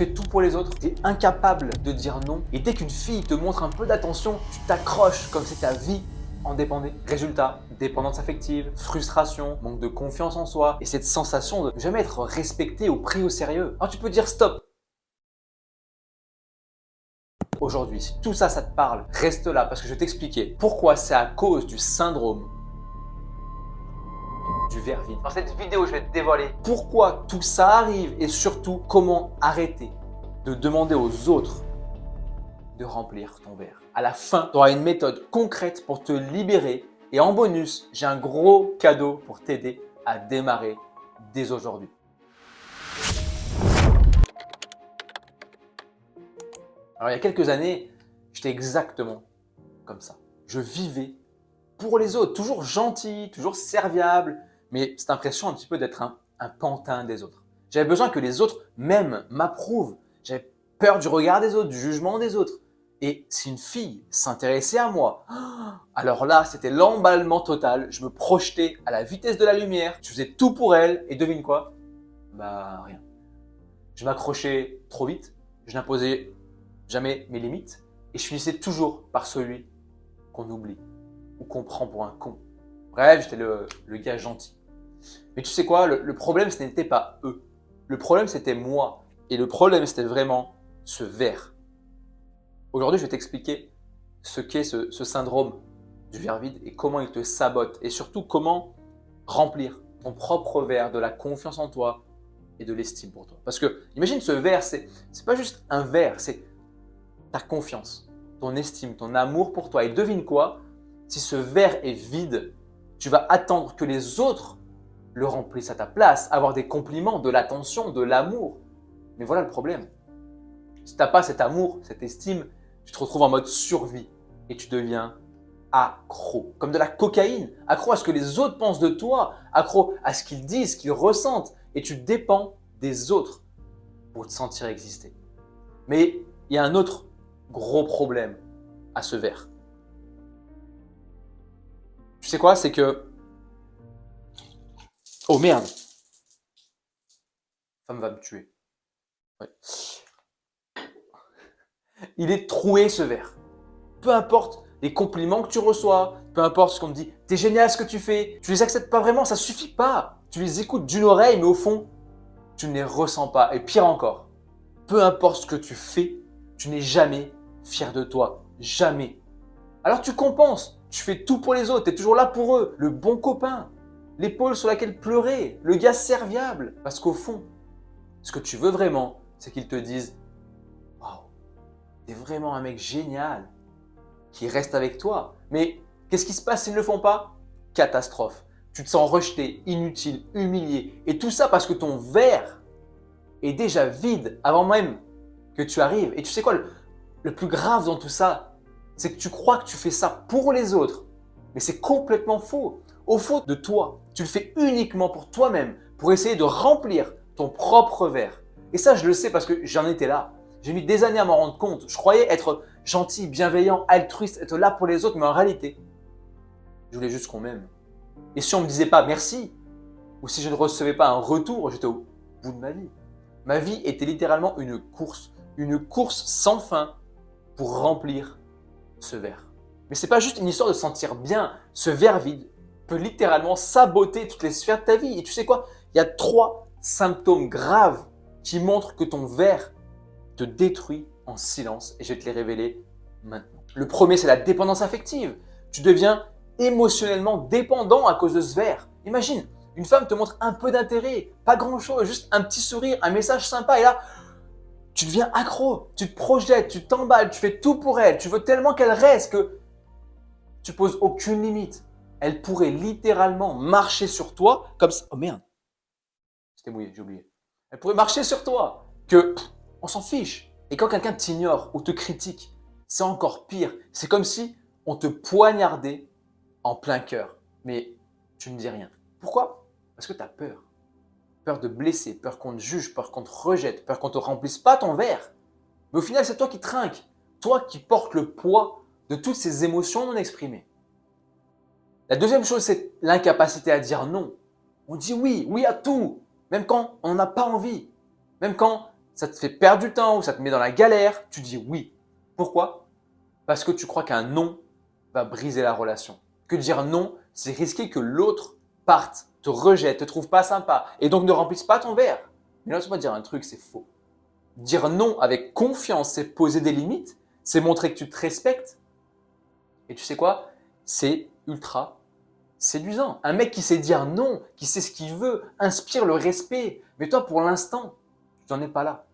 fais tout pour les autres, tu es incapable de dire non. Et dès qu'une fille te montre un peu d'attention, tu t'accroches comme si ta vie en dépendait. Résultat, dépendance affective, frustration, manque de confiance en soi et cette sensation de ne jamais être respecté ou pris au sérieux. Alors tu peux dire stop. Aujourd'hui, si tout ça, ça te parle, reste là parce que je vais t'expliquer pourquoi c'est à cause du syndrome du verre vide. Dans cette vidéo, je vais te dévoiler pourquoi tout ça arrive et surtout comment arrêter de demander aux autres de remplir ton verre. À la fin, tu auras une méthode concrète pour te libérer et en bonus, j'ai un gros cadeau pour t'aider à démarrer dès aujourd'hui. Alors il y a quelques années, j'étais exactement comme ça. Je vivais pour les autres, toujours gentil, toujours serviable, mais cette impression un petit peu d'être un pantin des autres. J'avais besoin que les autres m'aiment, m'approuvent. J'avais peur du regard des autres, du jugement des autres. Et si une fille s'intéressait à moi, alors là, c'était l'emballement total. Je me projetais à la vitesse de la lumière, je faisais tout pour elle, et devine quoi? Bah rien. Je m'accrochais trop vite, je n'imposais jamais mes limites, et je finissais toujours par celui qu'on oublie ou qu'on prend pour un con. Bref, j'étais le gars gentil. Mais tu sais quoi, le problème, ce n'était pas eux. Le problème, c'était moi. Et le problème, c'était vraiment ce verre. Aujourd'hui, je vais t'expliquer ce qu'est ce syndrome du verre vide et comment il te sabote. Et surtout, comment remplir ton propre verre de la confiance en toi et de l'estime pour toi. Parce que, imagine ce verre, c'est pas juste un verre, c'est ta confiance, ton estime, ton amour pour toi. Et devine quoi? Si ce verre est vide, tu vas attendre que les autres le remplissent à ta place, avoir des compliments, de l'attention, de l'amour. Mais voilà le problème. Si tu n'as pas cet amour, cette estime, tu te retrouves en mode survie et tu deviens accro. Comme de la cocaïne, accro à ce que les autres pensent de toi, accro à ce qu'ils disent, ce qu'ils ressentent. Et tu dépends des autres pour te sentir exister. Mais il y a un autre gros problème à ce verre. Tu sais quoi? C'est que... Oh merde! Femme va me tuer. Ouais. Il est troué ce verre. Peu importe les compliments que tu reçois, peu importe ce qu'on te dit, t'es génial ce que tu fais, tu les acceptes pas vraiment, ça suffit pas. Tu les écoutes d'une oreille, mais au fond, tu ne les ressens pas. Et pire encore, peu importe ce que tu fais, tu n'es jamais fier de toi. Jamais. Alors tu compenses, tu fais tout pour les autres, tu es toujours là pour eux, le bon copain, l'épaule sur laquelle pleurer, le gars serviable. Parce qu'au fond, ce que tu veux vraiment, c'est qu'ils te disent « Waouh, t'es vraiment un mec génial qui reste avec toi. » Mais qu'est-ce qui se passe s'ils ne le font pas? Catastrophe. Tu te sens rejeté, inutile, humilié. Et tout ça parce que ton verre est déjà vide avant même que tu arrives. Et tu sais quoi, le plus grave dans tout ça, c'est que tu crois que tu fais ça pour les autres. Mais c'est complètement faux. Au fond de toi, tu le fais uniquement pour toi-même, pour essayer de remplir ton propre verre. Et ça, je le sais parce que j'en étais là. J'ai mis des années à m'en rendre compte. Je croyais être gentil, bienveillant, altruiste, être là pour les autres, mais en réalité, je voulais juste qu'on m'aime. Et si on ne me disait pas merci, ou si je ne recevais pas un retour, j'étais au bout de ma vie. Ma vie était littéralement une course sans fin pour remplir ce verre. Mais ce n'est pas juste une histoire de se sentir bien. Ce verre vide peut littéralement saboter toutes les sphères de ta vie. Et tu sais quoi? Il y a 3 symptômes graves qui montrent que ton verre te détruit en silence. Et je vais te les révéler maintenant. Le premier, c'est la dépendance affective. Tu deviens émotionnellement dépendant à cause de ce verre. Imagine, une femme te montre un peu d'intérêt, pas grand-chose, juste un petit sourire, un message sympa. Et là, tu deviens accro, tu te projettes, tu t'emballes, tu fais tout pour elle. Tu veux tellement qu'elle reste que tu poses aucune limite. Elle pourrait littéralement marcher sur toi comme ça. Oh merde, c'était mouillé, j'ai oublié. Elle pourrait marcher sur toi, on s'en fiche. Et quand quelqu'un t'ignore ou te critique, c'est encore pire. C'est comme si on te poignardait en plein cœur. Mais tu ne dis rien. Pourquoi? Parce que tu as peur. Peur de blesser, peur qu'on te juge, peur qu'on te rejette, peur qu'on ne te remplisse pas ton verre. Mais au final, c'est toi qui trinques. Toi qui portes le poids de toutes ces émotions non exprimées. La deuxième chose, c'est l'incapacité à dire non. On dit oui, oui à tout, même quand on n'a pas envie, même quand ça te fait perdre du temps ou ça te met dans la galère, tu dis oui. Pourquoi? Parce que tu crois qu'un non va briser la relation. Que dire non, c'est risquer que l'autre parte, te rejette, te trouve pas sympa et donc ne remplisse pas ton verre. Mais laisse-moi dire un truc, c'est faux. Dire non avec confiance, c'est poser des limites, c'est montrer que tu te respectes. Et tu sais quoi? C'est ultra séduisant. Un mec qui sait dire non, qui sait ce qu'il veut, inspire le respect. Mais toi, pour l'instant, tu n'en es pas là.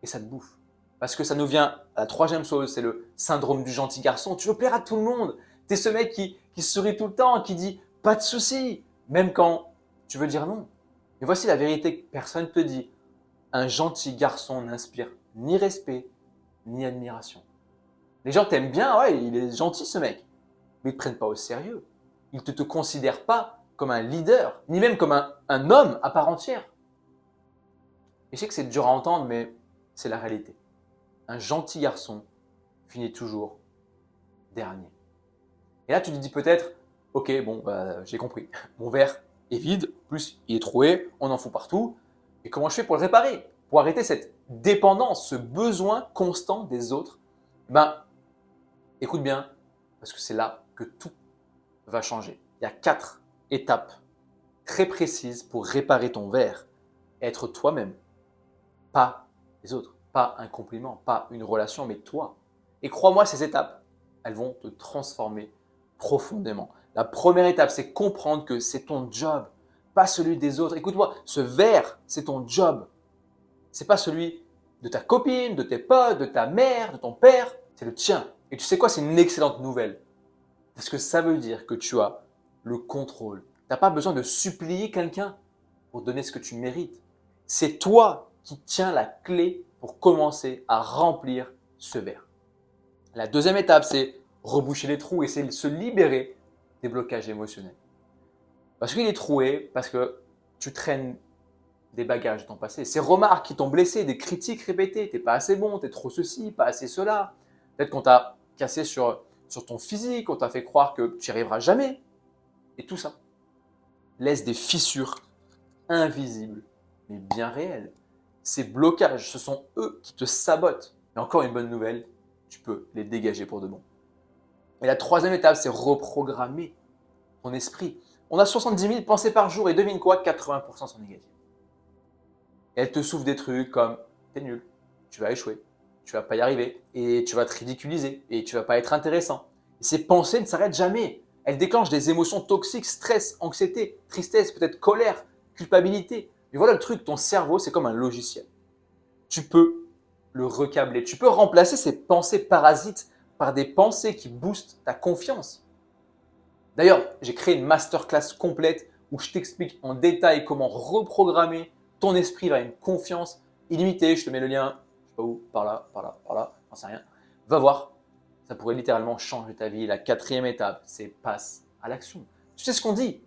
Et ça te bouffe. Parce que ça nous vient à la troisième chose, c'est le syndrome du gentil garçon. Tu veux plaire à tout le monde. Tu es ce mec qui sourit tout le temps, qui dit pas de souci, même quand tu veux dire non. Mais voici la vérité que personne ne te dit. Un gentil garçon n'inspire ni respect, ni admiration. Les gens t'aiment bien, ouais, il est gentil ce mec, mais ils ne te prennent pas au sérieux. Ils ne te considèrent pas comme un leader, ni même comme un homme à part entière. Et je sais que c'est dur à entendre, mais c'est la réalité. Un gentil garçon finit toujours dernier. Et là, tu te dis peut-être, ok, bon, j'ai compris. Mon verre est vide, plus il est troué, on en fout partout. Et comment je fais pour le réparer? Pour arrêter cette dépendance, ce besoin constant des autres? Écoute bien, parce que c'est là que tout va changer. Il y a 4 étapes très précises pour réparer ton verre. Être toi-même, pas les autres, pas un compliment, pas une relation, mais toi. Et crois-moi, ces étapes, elles vont te transformer profondément. La première étape, c'est comprendre que c'est ton job, pas celui des autres. Écoute-moi, ce verre, c'est ton job. C'est pas celui de ta copine, de tes potes, de ta mère, de ton père, c'est le tien. Et tu sais quoi, c'est une excellente nouvelle. Parce que ça veut dire que tu as le contrôle. Tu n'as pas besoin de supplier quelqu'un pour donner ce que tu mérites. C'est toi qui tiens la clé pour commencer à remplir ce verre. La deuxième étape, c'est reboucher les trous et c'est se libérer des blocages émotionnels. Parce qu'il est troué, parce que tu traînes des bagages de ton passé. Ces remarques qui t'ont blessé, des critiques répétées, t'es pas assez bon, t'es trop ceci, pas assez cela. Peut-être qu'on t'a cassé sur ton physique, on t'a fait croire que tu n'y arriveras jamais. Et tout ça laisse des fissures invisibles, mais bien réelles. Ces blocages, ce sont eux qui te sabotent. Et encore une bonne nouvelle, tu peux les dégager pour de bon. Et la troisième étape, c'est reprogrammer ton esprit. On a 70 000 pensées par jour et devine quoi, 80% sont négatives. Et elles te souffrent des trucs comme t'es nul, tu vas échouer, tu vas pas y arriver et tu vas te ridiculiser et tu vas pas être intéressant. Et ces pensées ne s'arrêtent jamais. Elles déclenchent des émotions toxiques, stress, anxiété, tristesse, peut-être colère, culpabilité. Mais voilà le truc, ton cerveau, c'est comme un logiciel. Tu peux le recabler, tu peux remplacer ces pensées parasites par des pensées qui boostent ta confiance. D'ailleurs, j'ai créé une masterclass complète où je t'explique en détail comment reprogrammer ton esprit vers une confiance illimitée. Je te mets le lien, je sais pas où, par là, j'en sais rien. Va voir, ça pourrait littéralement changer ta vie. La quatrième étape, c'est passe à l'action. Tu sais ce qu'on dit?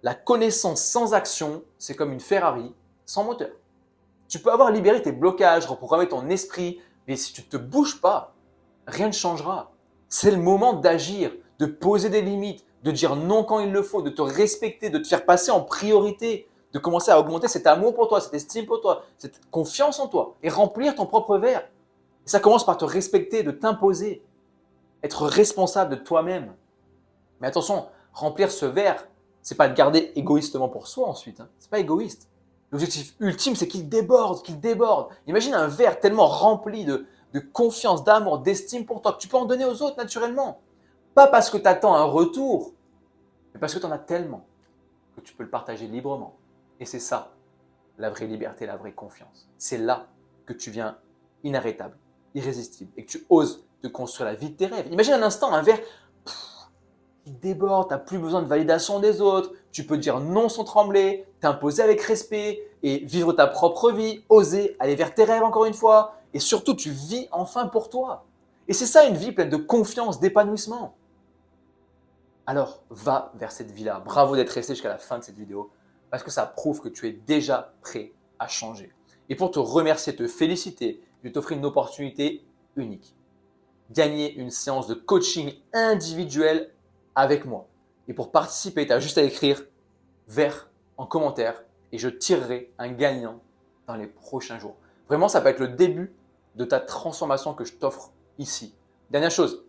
La connaissance sans action, c'est comme une Ferrari sans moteur. Tu peux avoir libéré tes blocages, reprogrammer ton esprit, mais si tu ne te bouges pas, rien ne changera. C'est le moment d'agir, de poser des limites, de dire non quand il le faut, de te respecter, de te faire passer en priorité, de commencer à augmenter cet amour pour toi, cette estime pour toi, cette confiance en toi et remplir ton propre verre. Et ça commence par te respecter, de t'imposer, être responsable de toi-même. Mais attention, remplir ce verre, c'est pas le garder égoïstement pour soi ensuite. C'est pas égoïste. L'objectif ultime, c'est qu'il déborde, qu'il déborde. Imagine un verre tellement rempli de confiance, d'amour, d'estime pour toi que tu peux en donner aux autres naturellement. Pas parce que tu attends un retour, mais parce que tu en as tellement que tu peux le partager librement. Et c'est ça, la vraie liberté, la vraie confiance. C'est là que tu viens inarrêtable, irrésistible et que tu oses te construire la vie de tes rêves. Imagine un instant un verre qui déborde, tu n'as plus besoin de validation des autres, tu peux dire non sans trembler, t'imposer avec respect et vivre ta propre vie, oser aller vers tes rêves encore une fois. Et surtout, tu vis enfin pour toi. Et c'est ça une vie pleine de confiance, d'épanouissement. Alors, va vers cette vie-là. Bravo d'être resté jusqu'à la fin de cette vidéo parce que ça prouve que tu es déjà prêt à changer. Et pour te remercier, te féliciter, je vais t'offrir une opportunité unique. Gagner une séance de coaching individuel avec moi. Et pour participer, tu as juste à écrire vert en commentaire et je tirerai un gagnant dans les prochains jours. Il Vraiment, ça peut être le début de ta transformation que je t'offre ici. Dernière chose,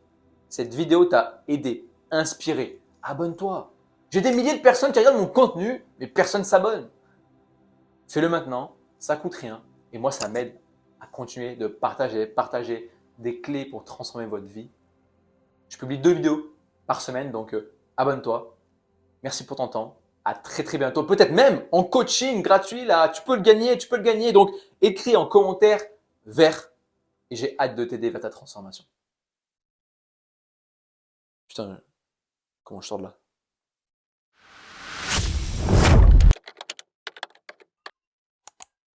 cette vidéo t'a aidé, inspiré. Abonne-toi. J'ai des milliers de personnes qui regardent mon contenu, mais personne ne s'abonne. Fais-le maintenant, ça coûte rien. Et moi, ça m'aide à continuer de partager des clés pour transformer votre vie. Je publie 2 vidéos par semaine, donc abonne-toi. Merci pour ton temps. À très très bientôt. Peut-être même en coaching gratuit, là, tu peux le gagner, tu peux le gagner. Donc, écris en commentaire vert et j'ai hâte de t'aider vers ta transformation. Putain, comment je sors de là?